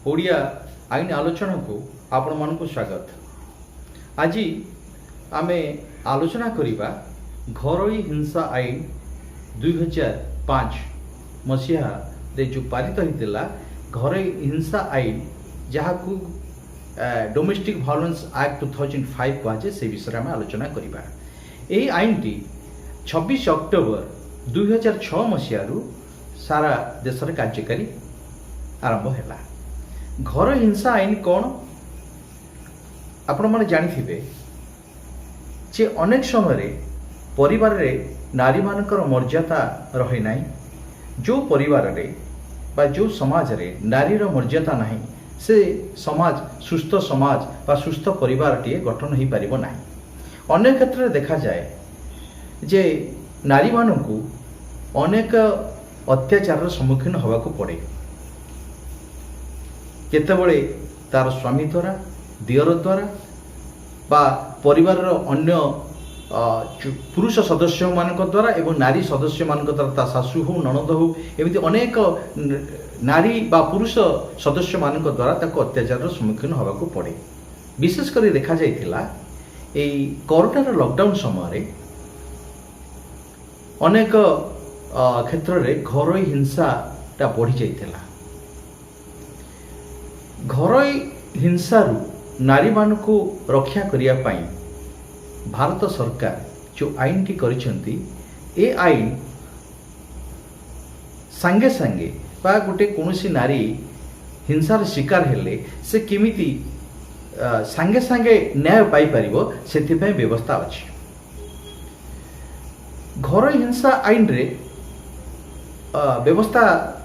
ओडिया आईन आलोचना को आपण मानक स्वागत। आज आमे आलोचना करिबा घरोई हिंसा आईन 2005 मसीहा रे जो पारित होइतिला घरोई हिंसा आईन जहाकू डोमेस्टिक वायलेंस एक्ट 2005 कहुचे से विषय में आलोचना करिबा। एही आईन टी 26 अक्टोबर 2006 मसीहा सारा देश में कार्यकारी आरंभ है। घर हिंसा आईन कौन आपण मैंने जानी जे अनेक समय परिवार रे नारी मानकर मर्यादा रही ना, जो परिवार रे बा जो समाज रे नारीर मर्यादा नहीं से समाज सुस्थ समाज बा सुस्थ परिवार टीए गठन हो पारिबो नाही। अनेक क्षेत्र में देखा जाए जे नारी मानकू अनेक अत्याचार सम्मुखीन होबाकू पड़े। केतेबेले तार स्वामी द्वारा दियर द्वारा बा परिवार अन्य पुरुष सदस्य मानक द्वारा एवं नारी सदस्य मानक द्वारा ता सासू हो ननद हो एमती अनेक नारी बा पुरुष सदस्य मानक द्वारा ताको अत्याचार सम्मुखीन होबाकू पड़े। विशेषकर देखा जाइतिला एई कोरोना लॉकडाउन समय अनेक क्षेत्र में घरोई हिंसा टा बढ़ी जाइतिला। घरोई हिंसारू नारी मानकू रक्षा करिया पाई भारत सरकार जो आईन टी करिसेंती ए आईन संगे संगे बा गोटे कोनोसी नारी हिंसार शिकार हेले से केमिति संगे संगे न्याय पाई परिबो सेथिपय व्यवस्था अछि। घरोई हिंसा आईन रे व्यवस्था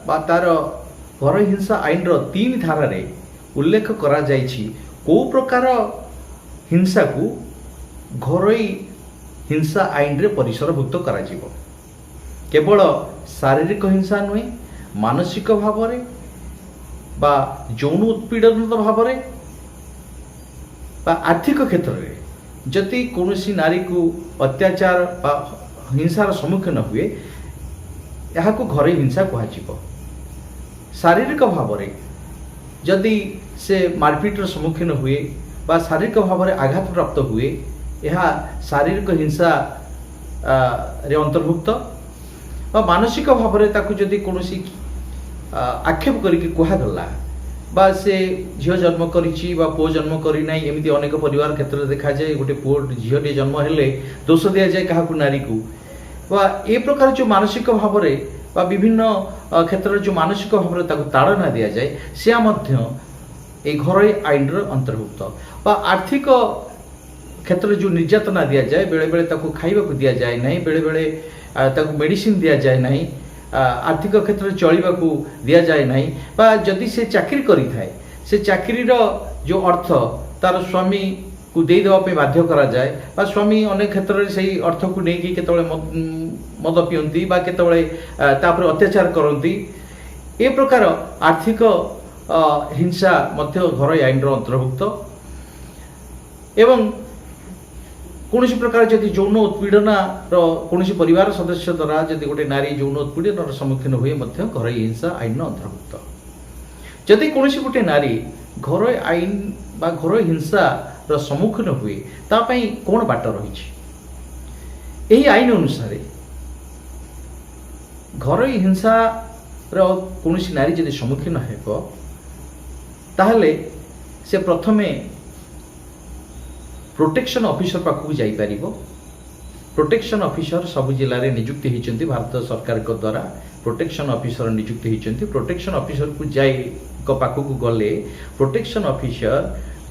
बा तार घरोई हिंसा आईन रो 3 धारा रे उल्लेख करा जाइछि को प्रकार हिंसा को घरोई हिंसा आईन रे परिसरभुक्त करा जिवो। केवल शारीरिक हिंसा नुहे मानसिक भाव रे बा यौन उत्पीड़न भाव रे बा आर्थिक क्षेत्र रे जति कोनोसी नारी को अत्याचार बा हिंसार सम्मुखीन हुए यहाँ को घरोई हिंसा कहुचिबो। शारीरिक भाव रे जदि से मारपीटर सम्मुखीन हुए बा शारीरिक भाव में आघात प्राप्त हुए यह शारीरिक हिंसा रे अंतर्भुक्त बा मानसिक भाव में ताकू जदि कोनोसी आक्षेप करके कहगला बा से झील जन्म करिछि बा पुओ जन्म करी नाही एमिति अनेक परिवार क्षेत्र देखा जाए गोटे पुओ झीलटे जन्म हेले दोष दिया जाए क्या नारी को बा ए प्रकार जो मानसिक भाव में बा विभिन्न क्षेत्र जो मानसिक भाव में ताकू ताड़ना दिया जाए से मध्य ए घरोई आईन अंतर्भुक्त बा आर्थिक क्षेत्र जो निर्यातना दिया जाए बेले बेले ताकू खाइबा को दिया जाए नहीं, बेले बेले ताकू मेडिसिन दिया जाए नहीं, आर्थिक क्षेत्र चलवा को दिया जाए नहीं बा जदि से चाकरी करी थाए से चाकरी जो अर्थ तार स्वामी को दे देवा पे बाध्य करा जाए बा स्वामी अनेक क्षेत्र में सही अर्थ को लेकिन केतबेले मद पियंती बा केतबेले तापर अत्याचार करती ए प्रकार आर्थिक हिंसा मध्य घरोई आईन अंतर्भुक्त एवं कौन प्रकार जदि यौन उत्पीड़न कौन परिवार सदस्य द्वारा जदि गोटे नारी यौन उत्पीड़न सम्मुखीन हुए मध्य घरोई हिंसा आईन अंतर्भुक्त। जदि कौन गोटे नारी घरोई आईन बा घरोई हिंसा सम्मुखीन हुए तापाई कौन बाट रही यही आईन अनुसार घरोई हिंसा कौन नारी जदि सम्मुखीन हो ताहले से प्रथमे प्रोटेक्शन ऑफिसर पाखक जाई परिबो। प्रोटेक्शन ऑफिसर सब जिले में नियुक्ति होती भारत सरकार को द्वारा प्रोटेक्शन ऑफिसर नियुक्ति होती। प्रोटेक्शन ऑफिसर को जाई को पाखक गले प्रोटेक्शन ऑफिसर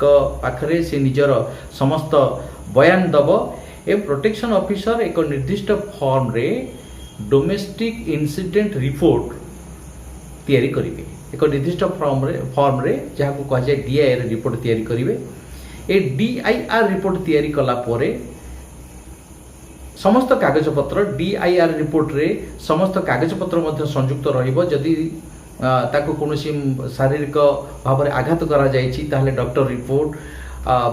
को पाखरे से निजर समस्त बयान दब ए प्रोटेक्शन ऑफिसर एक निर्दिष्ट फॉर्म रे डोमेस्टिक इंसिडेंट रिपोर्ट तैयारी करिवे। एक निर्दिष्ट फॉर्म रे जहाँ को कह जाए DIR रिपोर्ट तैयारी करिवे। ए DIR रिपोर्ट तैयारी कला परे समस्त कागज पत्र DIR रिपोर्ट रे समस्त कागज पत्र मध्य संयुक्त रहिबो। जदि ताको कोनोसी शारीरिक भाव में आघात करा जायछि ताहले डॉक्टर रिपोर्ट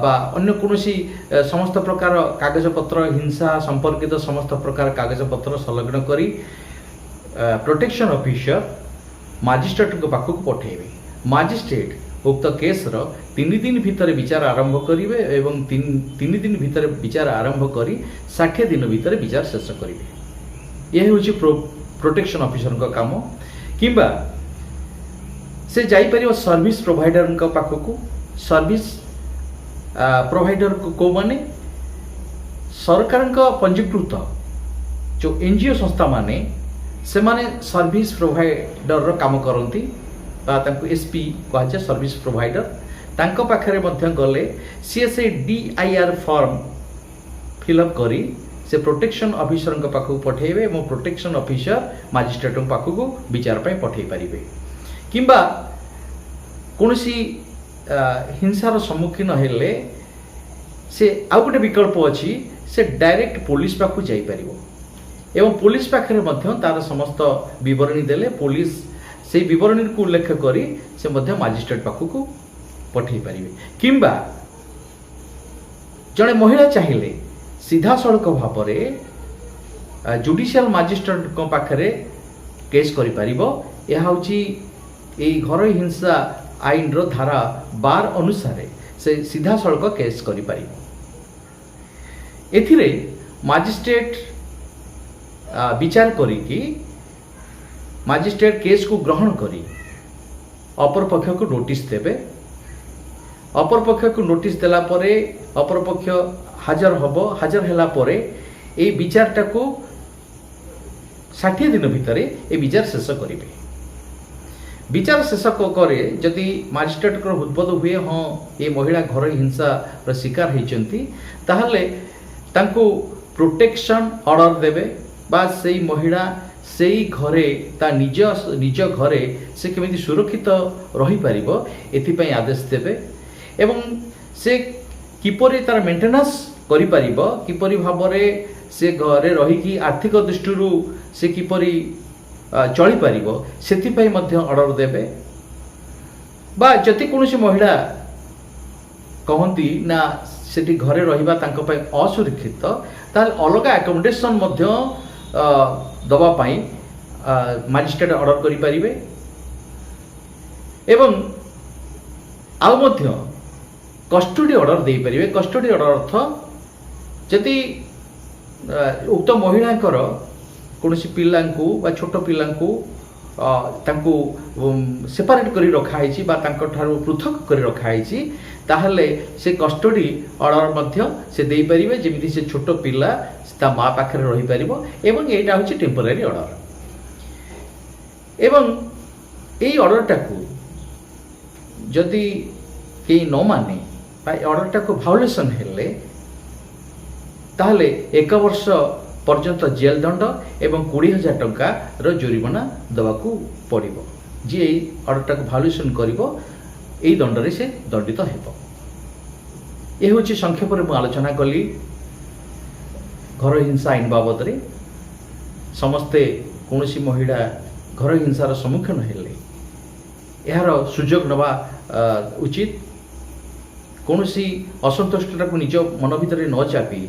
बा अन्य कोनोसी समस्त प्रकार कागज पत्र हिंसा संपर्कित समस्त प्रकार कागज पत्र संलग्न करी प्रोटेक्शन ऑफिसर ମାଜିଷ୍ଟ୍ରେଟଙ୍କ ପାଖକୁ ପଠାଇବେ। ମାଜିଷ୍ଟ୍ରେଟ ଉକ୍ତ କେସ୍ର 3 ଦିନ ଭିତରେ ବିଚାର ଆରମ୍ଭ କରିବେ ଏବଂ 3 ଦିନ ଭିତରେ ବିଚାର ଆରମ୍ଭ କରି 60 ଦିନ ଭିତରେ ବିଚାର ଶେଷ କରିବେ। ଏହା ହେଉଛି ପ୍ରୋଟେକ୍ସନ୍ ଅଫିସରଙ୍କ କାମ। କିମ୍ବା ସେ ଯାଇପାରିବ ସର୍ଭିସ୍ ପ୍ରୋଭାଇଡରଙ୍କ ପାଖକୁ। ସର୍ଭିସ୍ ପ୍ରୋଭାଇଡର କେଉଁମାନେ? ସରକାରଙ୍କ ପଞ୍ଜୀକୃତ ଯେଉଁ NGO ସଂସ୍ଥା ମାନେ ସେମାନେ ସର୍ଭିସ୍ ପ୍ରୋଭାଇଡରର କାମ କରନ୍ତି ବା ତାଙ୍କୁ SP କୁହାଯାଏ, ସର୍ଭିସ୍ ପ୍ରୋଭାଇଡର। ତାଙ୍କ ପାଖରେ ମଧ୍ୟ ଗଲେ ସିଏ ସେ DIR ଫର୍ମ ଫିଲ୍ଅପ୍ କରି ସେ ପ୍ରୋଟେକ୍ସନ୍ ଅଫିସରଙ୍କ ପାଖକୁ ପଠାଇବେ ଏବଂ ପ୍ରୋଟେକ୍ସନ୍ ଅଫିସର ମାଜିଷ୍ଟ୍ରେଟଙ୍କ ପାଖକୁ ବିଚାର ପାଇଁ ପଠାଇ ପାରିବେ। କିମ୍ବା କୌଣସି ହିଂସାର ସମ୍ମୁଖୀନ ହେଲେ ସେ ଆଉ ଗୋଟେ ବିକଳ୍ପ ଅଛି, ସେ ଡାଇରେକ୍ଟ ପୋଲିସ ପାଖକୁ ଯାଇପାରିବ ଏବଂ ପୋଲିସ ପାଖରେ ମଧ୍ୟ ତାର ସମସ୍ତ ବିବରଣୀ ଦେଲେ ପୋଲିସ ସେଇ ବିବରଣୀକୁ ଉଲ୍ଲେଖ କରି ସେ ମଧ୍ୟ ମାଜିଷ୍ଟ୍ରେଟ ପାଖକୁ ପଠାଇ ପାରିବେ। କିମ୍ବା ଜଣେ ମହିଳା ଚାହିଁଲେ ସିଧାସଳଖ ଭାବରେ ଜୁଡ଼ିସିଆଲ ମାଜିଷ୍ଟ୍ରେଟଙ୍କ ପାଖରେ କେସ୍ କରିପାରିବ। ଏହା ହେଉଛି ଏଇ ଘରୋଇ ହିଂସା ଆଇନର ଧାରା 12 ଅନୁସାରେ ସେ ସିଧାସଳଖ କେସ୍ କରିପାରିବ। ଏଥିରେ ମାଜିଷ୍ଟ୍ରେଟ ବିଚାର କରିକି ମାଜିଷ୍ଟ୍ରେଟ କେସ୍କୁ ଗ୍ରହଣ କରି ଅପରପକ୍ଷକୁ ନୋଟିସ୍ ଦେବେ। ଅପରପକ୍ଷକୁ ନୋଟିସ୍ ଦେଲା ପରେ ଅପରପକ୍ଷ ହାଜର ହେବ। ହାଜର ହେଲା ପରେ এই বিচারটাକୁ 60 ଦିନ ଭିତରେ ଏ ବିଚାର ଶେଷ କରିବେ। ବିଚାର ଶେଷ ପରେ ଯଦି ମାଜିଷ୍ଟ୍ରେଟଙ୍କର ହୃଦବୋଧ ହୁଏ ହଁ ଏ ମହିଳା ଘରୋଇ ହିଂସାର ଶିକାର ହୋଇଛନ୍ତି, ତାହେଲେ ତାଙ୍କୁ ପ୍ରୋଟେକ୍ସନ୍ ଅର୍ଡ଼ର ଦେବେ ବା ସେଇ ମହିଳା ସେଇ ଘରେ ତା ନିଜ ଘରେ ସେ କେମିତି ସୁରକ୍ଷିତ ରହିପାରିବ ଏଥିପାଇଁ ଆଦେଶ ଦେବେ ଏବଂ ସେ କିପରି ତାର ମେଣ୍ଟେନାନ୍ସ କରିପାରିବ, କିପରି ଭାବରେ ସେ ଘରେ ରହିକି ଆର୍ଥିକ ଦୃଷ୍ଟିରୁ ସେ କିପରି ଚଳିପାରିବ ସେଥିପାଇଁ ମଧ୍ୟ ଅର୍ଡ଼ର ଦେବେ। ବା ଯଦି କୌଣସି ମହିଳା କହନ୍ତି ନା ସେଠି ଘରେ ରହିବା ତାଙ୍କ ପାଇଁ ଅସୁରକ୍ଷିତ, ତାହେଲେ ଅଲଗା ଆକୋମୋଡେସନ୍ ମଧ୍ୟ ଦେବା ପାଇଁ ମାଜିଷ୍ଟ୍ରେଟ ଅର୍ଡ଼ର କରିପାରିବେ। ଏବଂ ଆଉ ମଧ୍ୟ କଷ୍ଟଡି ଅର୍ଡ଼ର ଦେଇପାରିବେ। କଷ୍ଟଡି ଅର୍ଡ଼ର ଅର୍ଥ ଯଦି ଉକ୍ତ ମହିଳାଙ୍କର କୌଣସି ପିଲାଙ୍କୁ ବା ଛୋଟ ପିଲାଙ୍କୁ ତାଙ୍କୁ ସେପାରେଟ୍ କରି ରଖାହେଇଛି ବା ତାଙ୍କଠାରୁ ପୃଥକ କରି ରଖାହେଇଛି, ତାହେଲେ ସେ କଷ୍ଟଡି ଅର୍ଡ଼ର ମଧ୍ୟ ସେ ଦେଇପାରିବେ, ଯେମିତି ସେ ଛୋଟ ପିଲା ତା ମା ପାଖରେ ରହିପାରିବ ଏବଂ ଏଇଟା ହେଉଛି ଟେମ୍ପୋରାରୀ ଅର୍ଡ଼ର। ଏବଂ এই ଅର୍ଡ଼ରଟାକୁ ଯଦି କେହି ନ ମାନେ ବା ଅର୍ଡ଼ରଟାକୁ ଭାଓଲେସନ୍ ହେଲେ ତାହେଲେ 1 ବର୍ଷ ପର୍ଯ୍ୟନ୍ତ ଜେଲ ଦଣ୍ଡ ଏବଂ 20,000 ଟଙ୍କାର ଜୋରିମାନା ଦେବାକୁ ପଡ଼ିବ। ଯିଏ ଏହି ଅର୍ଡ଼ରଟାକୁ ଭାଓଲେସନ୍ କରିବ ଏହି ଦଣ୍ଡରେ ସେ ଦଣ୍ଡିତ ହେବ। ଏ ହେଉଛି ସଂକ୍ଷେପରେ ମୁଁ ଆଲୋଚନା କଲି ଘରୋଇ ହିଂସା ଆଇନ ବାବଦରେ। ସମସ୍ତେ କୌଣସି ମହିଳା ଘରୋଇ ହିଂସାର ସମ୍ମୁଖୀନ ହେଲେ ଏହାର ସୁଯୋଗ ନେବା ଉଚିତ। କୌଣସି ଅସନ୍ତୁଷ୍ଟଟାକୁ ନିଜ ମନ ଭିତରେ ନ ଚାପି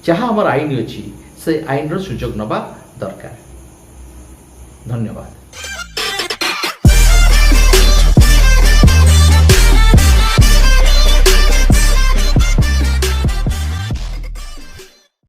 ଯାହା ଆମର ଆଇନ ଅଛି ସେ ଆଇନର ସୁଯୋଗ ନେବା ଦରକାର। ଧନ୍ୟବାଦ।